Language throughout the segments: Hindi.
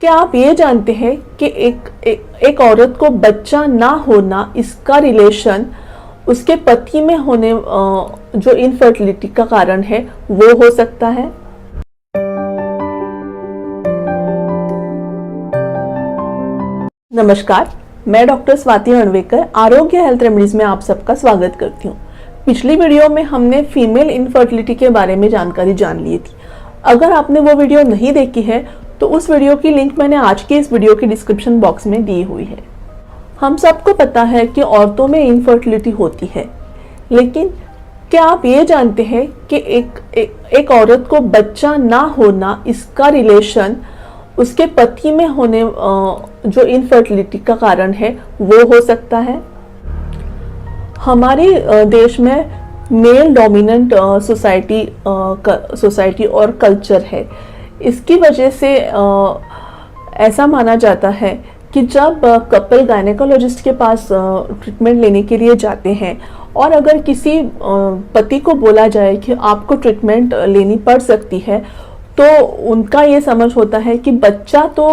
क्या आप ये जानते हैं कि एक औरत को बच्चा ना होना, इसका रिलेशन उसके पति में होने जो इनफर्टिलिटी का कारण है वो हो सकता है। नमस्कार, मैं डॉक्टर स्वाति अणवेकर आरोग्य हेल्थ रेमेडीज में आप सबका स्वागत करती हूँ। पिछली वीडियो में हमने फीमेल इनफर्टिलिटी के बारे में जानकारी जान ली थी। अगर आपने वो वीडियो नहीं देखी है तो उस वीडियो की लिंक मैंने आज के इस वीडियो के डिस्क्रिप्शन बॉक्स में दी हुई है। हम सबको पता है कि औरतों में इनफर्टिलिटी होती है, लेकिन क्या आप ये जानते हैं कि एक औरत को बच्चा ना होना, इसका रिलेशन उसके पति में होने जो इनफर्टिलिटी का कारण है वो हो सकता है। हमारे देश में मेल डोमिनेंट सोसाइटी और कल्चर है। इसकी वजह से ऐसा माना जाता है कि जब कपल गायनेकोलॉजिस्ट के पास ट्रीटमेंट लेने के लिए जाते हैं और अगर किसी पति को बोला जाए कि आपको ट्रीटमेंट लेनी पड़ सकती है, तो उनका ये समझ होता है कि बच्चा तो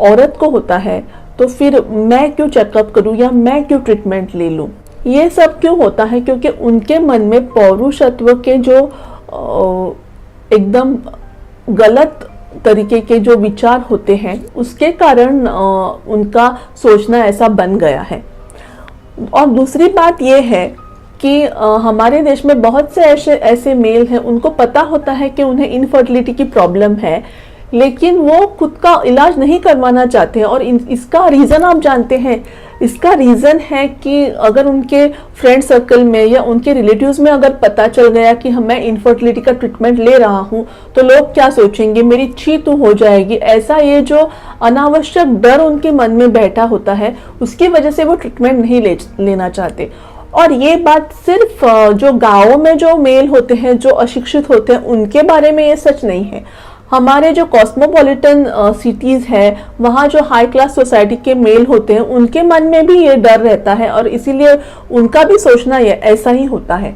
औरत को होता है, तो फिर मैं क्यों चेकअप करूं या मैं क्यों ट्रीटमेंट ले लूं। ये सब क्यों होता है? क्योंकि उनके मन में पौरुषत्व के जो एकदम गलत तरीके के जो विचार होते हैं, उसके कारण उनका सोचना ऐसा बन गया है। और दूसरी बात ये है कि हमारे देश में बहुत से ऐसे मेल हैं, उनको पता होता है कि उन्हें इनफर्टिलिटी की प्रॉब्लम है, लेकिन वो खुद का इलाज नहीं करवाना चाहते हैं। और इसका रीज़न आप जानते हैं? इसका रीज़न है कि अगर उनके फ्रेंड सर्कल में या उनके रिलेटिव्स में अगर पता चल गया कि मैं इनफर्टिलिटी का ट्रीटमेंट ले रहा हूँ, तो लोग क्या सोचेंगे, मेरी छीतू हो जाएगी। ऐसा ये जो अनावश्यक डर उनके मन में बैठा होता है, उसकी वजह से वो ट्रीटमेंट नहीं लेना चाहते। और ये बात सिर्फ जो गाँवों में जो मेल होते हैं, जो अशिक्षित होते हैं, उनके बारे में ये सच नहीं है। हमारे जो कॉस्मोपॉलिटन सिटीज़ है, वहाँ जो हाई क्लास सोसाइटी के मेल होते हैं, उनके मन में भी ये डर रहता है और इसीलिए उनका भी सोचना ये ऐसा ही होता है।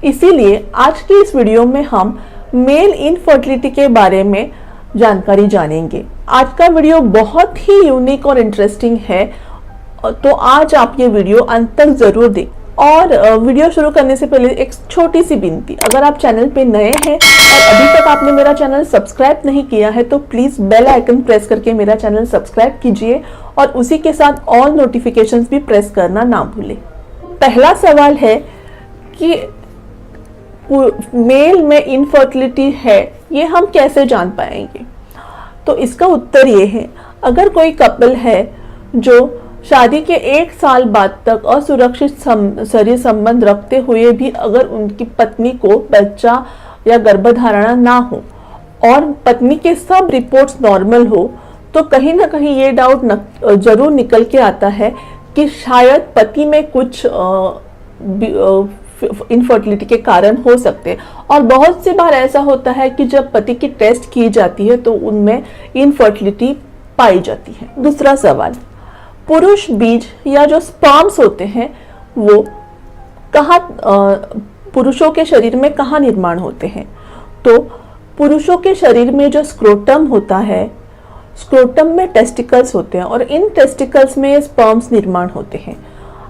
इसीलिए आज की इस वीडियो में हम मेल इनफर्टिलिटी के बारे में जानकारी जानेंगे। आज का वीडियो बहुत ही यूनिक और इंटरेस्टिंग है, तो आज आप ये वीडियो अंत तक ज़रूर देखें। और वीडियो शुरू करने से पहले एक छोटी सी विनती, अगर आप चैनल पे नए हैं और अभी तक आपने मेरा चैनल सब्सक्राइब नहीं किया है, तो प्लीज़ बेल आइकन प्रेस करके मेरा चैनल सब्सक्राइब कीजिए और उसी के साथ ऑल नोटिफिकेशंस भी प्रेस करना ना भूलें। पहला सवाल है कि मेल में इनफर्टिलिटी है, ये हम कैसे जान पाएंगे? तो इसका उत्तर ये है, अगर कोई कपल है जो शादी के 1 साल बाद तक असुरक्षित शरीर संबंध रखते हुए भी अगर उनकी पत्नी को बच्चा या गर्भधारणा ना हो और पत्नी के सब रिपोर्ट्स नॉर्मल हो, तो कहीं ना कहीं ये डाउट जरूर निकल के आता है कि शायद पति में कुछ इनफर्टिलिटी के कारण हो सकते हैं। और बहुत सी बार ऐसा होता है कि जब पति की टेस्ट की जाती है तो उनमें इनफर्टिलिटी पाई जाती है। दूसरा सवाल, पुरुष बीज या जो स्पर्म्स होते हैं वो कहाँ, पुरुषों के शरीर में कहाँ निर्माण होते हैं? तो पुरुषों के शरीर में जो स्क्रोटम होता है, स्क्रोटम में टेस्टिकल्स होते हैं और इन टेस्टिकल्स में स्पर्म्स निर्माण होते हैं।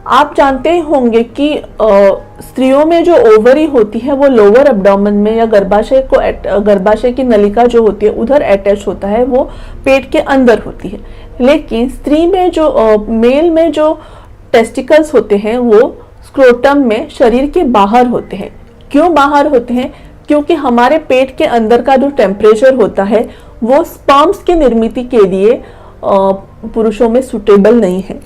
आप जानते होंगे कि स्त्रियों में जो ओवरी होती है वो लोअर एब्डोमेन में या गर्भाशय की नलिका जो होती है उधर अटैच होता है, वो पेट के अंदर होती है। लेकिन स्त्री में जो मेल में जो टेस्टिकल्स होते हैं वो स्क्रोटम में शरीर के बाहर होते हैं। क्यों बाहर होते हैं? क्योंकि हमारे पेट के अंदर का जो टेम्परेचर होता है वो स्पर्म्स की निर्मित के लिए पुरुषों में सुटेबल नहीं है।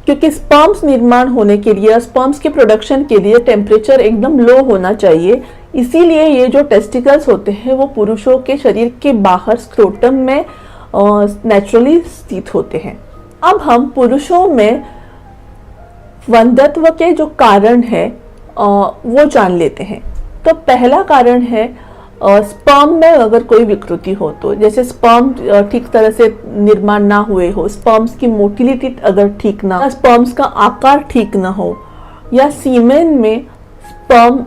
क्योंकि स्पर्म्स निर्माण होने के लिए, स्पर्म्स के प्रोडक्शन के लिए टेम्परेचर एकदम लो होना चाहिए। इसीलिए ये जो टेस्टिकल्स होते हैं वो पुरुषों के शरीर के बाहर स्क्रोटम में नेचुरली स्थित होते हैं। अब हम पुरुषों में वंध्यत्व के जो कारण है वो जान लेते हैं। तो पहला कारण है स्पर्म में अगर कोई विकृति हो, तो जैसे स्पर्म ठीक तरह से निर्माण ना हुए हो, स्पर्म्स की मोटिलिटी अगर ठीक ना, स्पर्म्स का आकार ठीक ना हो, या सीमेन में स्पर्म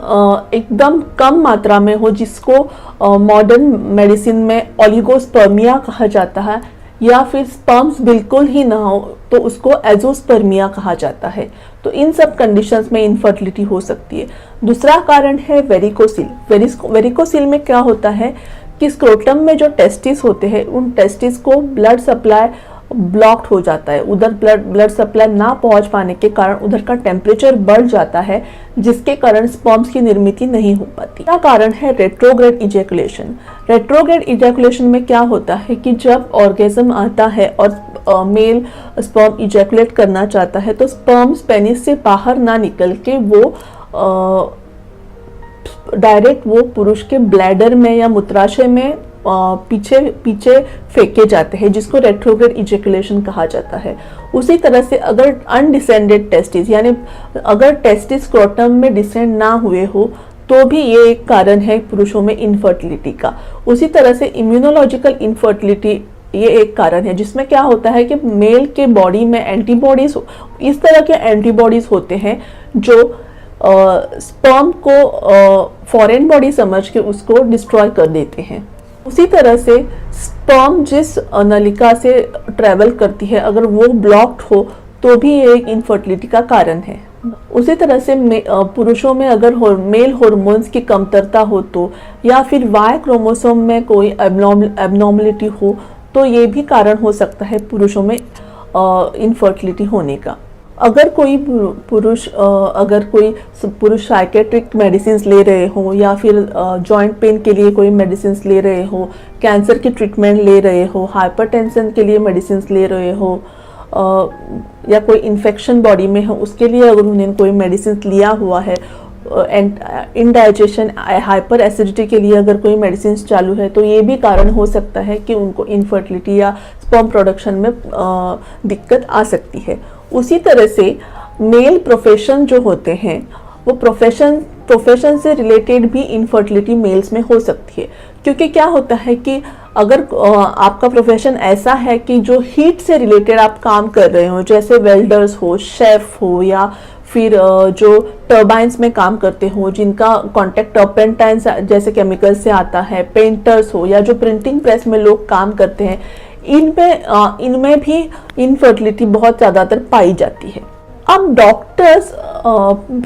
एकदम कम मात्रा में हो, जिसको मॉडर्न मेडिसिन में ओलिगोस्पर्मिया कहा जाता है, या फिर स्पर्म्स बिल्कुल ही ना हो तो उसको एजोस्पर्मिया कहा जाता है। तो इन सब कंडीशंस में इनफर्टिलिटी हो सकती है। दूसरा कारण है वेरिकोसिल। वेरिकोसिल में क्या होता है कि स्क्रोटम में जो टेस्टिस होते हैं उन टेस्टिस को ब्लड सप्लाई ब्लॉक्ड हो जाता है। उधर ब्लड सप्लाई ना पहुंच पाने के कारण उधर का टेम्परेचर बढ़ जाता है, जिसके कारण स्पर्म्स की निर्मित नहीं हो पाती। क्या कारण है रेट्रोग्रेड इजैकुलेशन। रेट्रोग्रेड इजैकुलेशन में क्या होता है कि जब ऑर्गेज्म आता है और मेल स्पर्म इजैकुलेट करना चाहता है तो स्पर्म्स पेनिस से बाहर ना निकल के वो डायरेक्ट वो पुरुष के ब्लैडर में या मूत्राशय में पीछे फेंके जाते हैं, जिसको रेट्रोग्रेड इजैकुलेशन कहा जाता है। उसी तरह से अगर अनडिसेंडेड टेस्टिस यानी अगर टेस्टिस स्क्रोटम में डिसेंड ना हुए हो तो भी ये एक कारण है पुरुषों में इनफर्टिलिटी का। उसी तरह से इम्यूनोलॉजिकल इनफर्टिलिटी ये एक कारण है, जिसमें क्या होता है कि मेल के बॉडी में एंटीबॉडीज, इस तरह के एंटीबॉडीज होते हैं जो स्पर्म को फॉरेन बॉडी समझ के उसको डिस्ट्रॉय कर देते हैं। उसी तरह से स्पर्म जिस नलिका से ट्रेवल करती है अगर वो ब्लॉक्ड हो तो भी ये एक इनफर्टिलिटी का कारण है। उसी तरह से पुरुषों में अगर मेल हार्मोन्स की कमतरता हो तो, या फिर वाई क्रोमोसोम में कोई एबनॉर्मलिटी हो तो ये भी कारण हो सकता है पुरुषों में इनफर्टिलिटी होने का। अगर कोई पुरुष साइकेट्रिक मेडिसिन ले रहे हो या फिर जॉइंट पेन के लिए कोई मेडिसिन ले रहे हो, कैंसर की ट्रीटमेंट ले रहे हो, हाइपरटेंशन के लिए मेडिसिन ले रहे हो, या कोई इन्फेक्शन बॉडी में हो उसके लिए अगर उन्होंने कोई मेडिसिन लिया हुआ है, इनडाइजेशन हाइपर एसिडिटी के लिए अगर कोई मेडिसिन चालू है तो ये भी कारण हो सकता है कि उनको इनफर्टिलिटी या स्पर्म प्रोडक्शन में दिक्कत आ सकती है। उसी तरह से मेल प्रोफेशन जो होते हैं वो प्रोफेशन से रिलेटेड भी इनफर्टिलिटी मेल्स में हो सकती है, क्योंकि क्या होता है कि अगर आपका प्रोफेशन ऐसा है कि जो हीट से रिलेटेड आप काम कर रहे हो, जैसे वेल्डर्स हो, शेफ हो, या फिर जो टर्बाइंस में काम करते हो जिनका कांटेक्ट टर्पेंटाइन जैसे केमिकल से आता है, पेंटर्स हो, या जो प्रिंटिंग प्रेस में लोग काम करते हैं, इनमें भी इनफर्टिलिटी बहुत ज़्यादातर पाई जाती है। अब डॉक्टर्स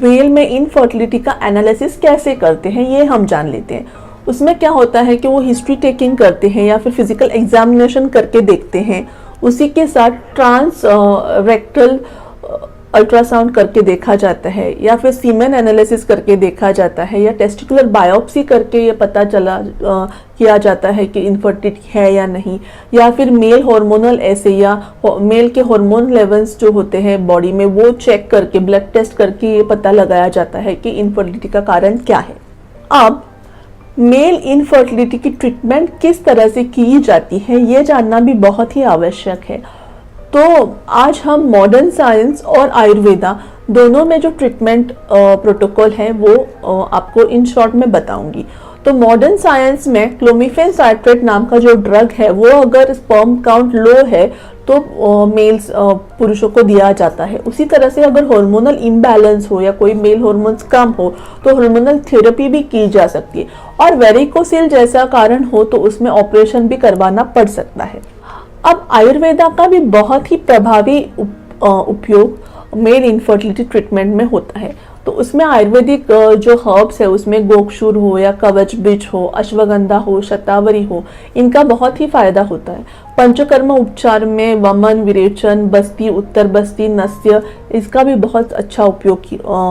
मेल में इनफर्टिलिटी का एनालिसिस कैसे करते हैं ये हम जान लेते हैं। उसमें क्या होता है कि वो हिस्ट्री टेकिंग करते हैं या फिर फिजिकल एग्जामिनेशन करके देखते हैं। उसी के साथ ट्रांस रेक्टल अल्ट्रासाउंड करके देखा जाता है, या फिर सीमेन एनालिसिस करके देखा जाता है, या टेस्टिकुलर बायोप्सी करके ये पता किया जाता है कि इनफर्टिलिटी है या नहीं, या फिर मेल हार्मोनल ऐसे या मेल के हार्मोन लेवल्स जो होते हैं बॉडी में वो चेक करके ब्लड टेस्ट करके ये पता लगाया जाता है कि इनफर्टिलिटी का कारण क्या है। अब मेल इनफर्टिलिटी की ट्रीटमेंट किस तरह से की जाती है ये जानना भी बहुत ही आवश्यक है। तो आज हम मॉडर्न साइंस और आयुर्वेदा दोनों में जो ट्रीटमेंट प्रोटोकॉल है वो आपको इन शॉर्ट में बताऊंगी। तो मॉडर्न साइंस में क्लोमिफेन साइट्रेट नाम का जो ड्रग है वो अगर स्पर्म काउंट लो है तो पुरुषों को दिया जाता है। उसी तरह से अगर हार्मोनल इम्बैलेंस हो या कोई मेल हार्मोन्स कम हो तो हार्मोनल थेरेपी भी की जा सकती है, और वेरिकोसिल जैसा कारण हो तो उसमें ऑपरेशन भी करवाना पड़ सकता है। अब आयुर्वेदा का भी बहुत ही प्रभावी उपयोग मेल इनफर्टिलिटी ट्रीटमेंट में होता है। तो उसमें आयुर्वेदिक जो हर्ब्स है उसमें गोक्षुर हो या कवच बीज हो, अश्वगंधा हो, शतावरी हो, इनका बहुत ही फायदा होता है। पंचकर्म उपचार में वमन, विरेचन, बस्ती, उत्तर बस्ती, नस्य, इसका भी बहुत अच्छा उपयोग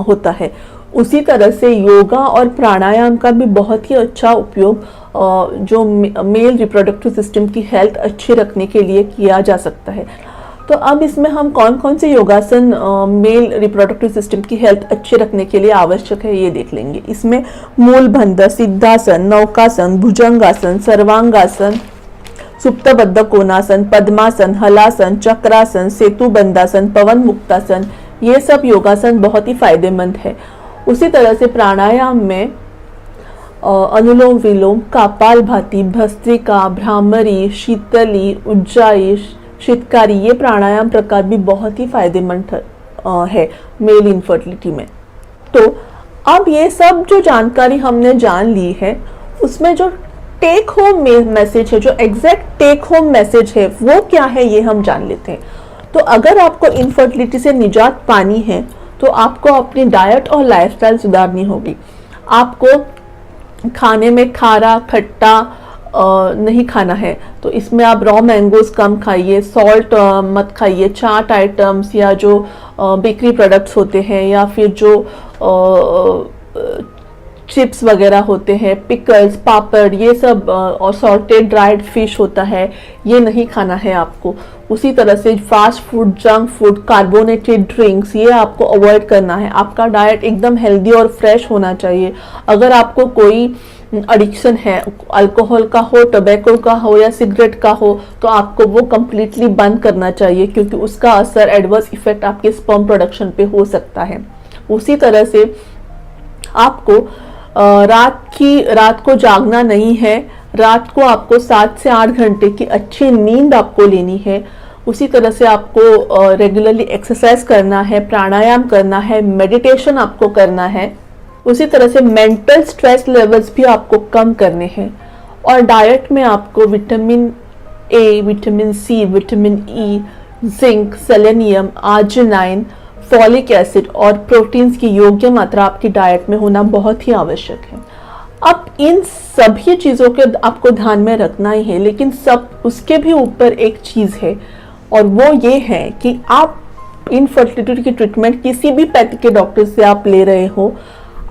होता है। उसी तरह से योगा और प्राणायाम का भी बहुत ही अच्छा उपयोग जो मेल रिप्रोडक्टिव सिस्टम की हेल्थ अच्छी रखने के लिए किया जा सकता है। तो अब इसमें हम कौन कौन से योगासन मेल रिप्रोडक्टिव सिस्टम की हेल्थ अच्छे रखने के लिए आवश्यक है ये देख लेंगे। इसमें मूलबंध, सिद्धासन, नौकासन, भुजंगासन, सर्वांगासन, सुप्तबद्ध कोणासन, पद्मासन, हलासन, चक्रासन, सेतुबंधासन, पवन मुक्तासन, ये सब योगासन बहुत ही फायदेमंद है। उसी तरह से प्राणायाम में अनुलोम विलोम, कपालभाति, भस्त्रिका, भ्रामरी, शीतली, उज्जाई, शीतकारी, ये प्राणायाम प्रकार भी बहुत ही फायदेमंद है मेल इनफर्टिलिटी में। तो अब ये सब जो जानकारी हमने जान ली है उसमें जो टेक होम मैसेज है, जो एग्जैक्ट टेक होम मैसेज है वो क्या है ये हम जान लेते हैं। तो अगर आपको इनफर्टिलिटी से निजात पानी है तो आपको अपनी डाइट और लाइफस्टाइल सुधारनी होगी। आपको खाने में खारा खट्टा नहीं खाना है, तो इसमें आप रॉ मैंगोज कम खाइए, सॉल्ट मत खाइए, चाट आइटम्स या जो बेकरी प्रोडक्ट्स होते हैं या फिर जो चिप्स वगैरह होते हैं, पिकल्स, पापड़, ये सब और सॉल्टेड ड्राइड फिश होता है, ये नहीं खाना है आपको। उसी तरह से fast food, junk food, carbonated drinks, ये आपको अवॉइड करना है। आपका डाइट एकदम हेल्दी और फ्रेश होना चाहिए। अगर आपको कोई एडिक्शन है, अल्कोहल का हो, टोबैको का हो या सिगरेट का हो, तो आपको वो कम्प्लीटली बंद करना चाहिए, क्योंकि उसका असर एडवर्स इफेक्ट आपके स्पर्म प्रोडक्शन पे हो सकता है। उसी तरह से आपको रात को जागना नहीं है। रात को आपको 7 से 8 घंटे की अच्छी नींद आपको लेनी है। उसी तरह से आपको रेगुलरली एक्सरसाइज करना है, प्राणायाम करना है, मेडिटेशन आपको करना है। उसी तरह से मेंटल स्ट्रेस लेवल्स भी आपको कम करने हैं। और डाइट में आपको vitamin A, vitamin C, vitamin E, zinc, selenium, arginine, folic acid और प्रोटीन्स की योग्य मात्रा आपकी डाइट में होना बहुत ही आवश्यक है। अब इन सभी चीज़ों के आपको ध्यान में रखना ही है, लेकिन सब उसके भी ऊपर एक चीज़ है, और वो ये है कि आप इनफर्टिलिटी की ट्रीटमेंट किसी भी पैथी के डॉक्टर से आप ले रहे हो,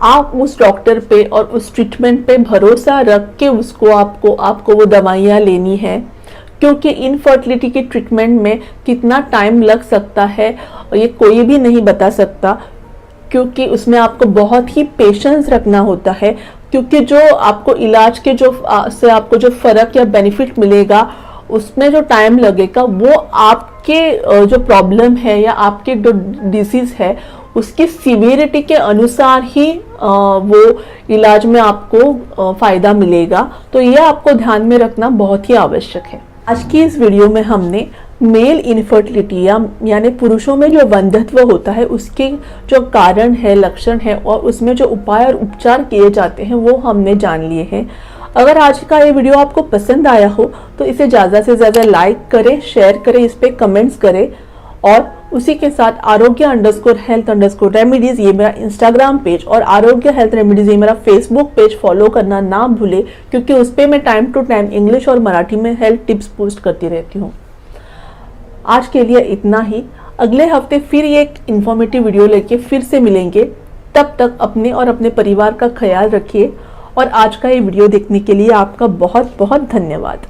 आप उस डॉक्टर पे और उस ट्रीटमेंट पे भरोसा रख के आपको वो दवाइयाँ लेनी है। क्योंकि इनफर्टिलिटी की ट्रीटमेंट में कितना टाइम लग सकता है ये कोई भी नहीं बता सकता, क्योंकि उसमें आपको बहुत ही पेशेंस रखना होता है। क्योंकि जो आपको इलाज के से आपको जो फर्क या बेनिफिट मिलेगा, उसमें जो टाइम लगेगा वो आपके जो प्रॉब्लम है या आपके जो डिसीज है उसकी सीवियरिटी के अनुसार ही वो इलाज में आपको फायदा मिलेगा। तो ये आपको ध्यान में रखना बहुत ही आवश्यक है। आज की इस वीडियो में हमने मेल इनफर्टिलिटी यानी पुरुषों में जो वंध्यत्व होता है उसके जो कारण है, लक्षण है और उसमें जो उपाय और उपचार किए जाते हैं वो हमने जान लिए हैं। अगर आज का ये वीडियो आपको पसंद आया हो तो इसे ज़्यादा से ज़्यादा लाइक करें, शेयर करें, इस पर कमेंट्स करें, और उसी के साथ आरोग्य_health_remedies ये मेरा इंस्टाग्राम पेज और आरोग्य हेल्थ रेमेडीज ये मेरा फेसबुक पेज फॉलो करना ना भूले, क्योंकि उस पर मैं टाइम टू टाइम इंग्लिश और मराठी में हेल्थ टिप्स पोस्ट करती रहती हूँ। आज के लिए इतना ही। अगले हफ्ते फिर ये एक इन्फॉर्मेटिव वीडियो लेके फिर से मिलेंगे। तब तक अपने और अपने परिवार का ख्याल रखिए, और आज का ये वीडियो देखने के लिए आपका बहुत बहुत धन्यवाद।